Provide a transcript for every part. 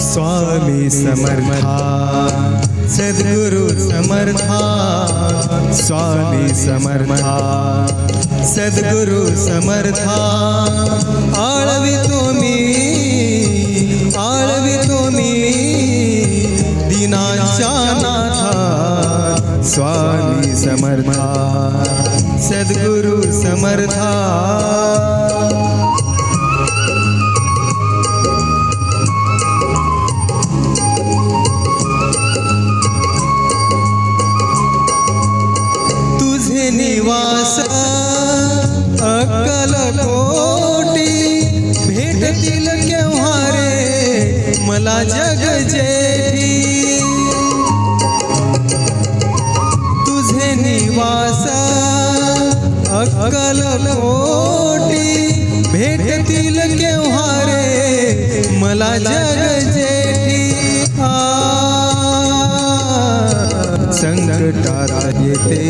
स्वामी समर्था सद्गुरु समर्था स्वामी समर्था सद्गुरु समर्था आळवितो मी दिनांच्या नाथा स्वामी समर्था सद्गुरु समर्था निवास अक्कलकोटी भेटतील केव्हा रे मला जग जेठी तुझे निवास अक्कलकोटी भेटतील केव्हा रे मला जग जेठी संकटात येते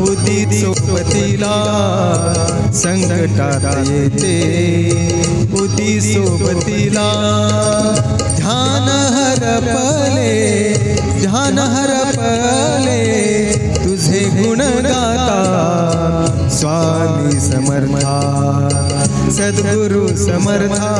उदित सोबतीला संकटात येते उदित सोबतीला ध्यान हरपले तुझे गुण गाता स्वामी समर्था सद्गुरु समर्था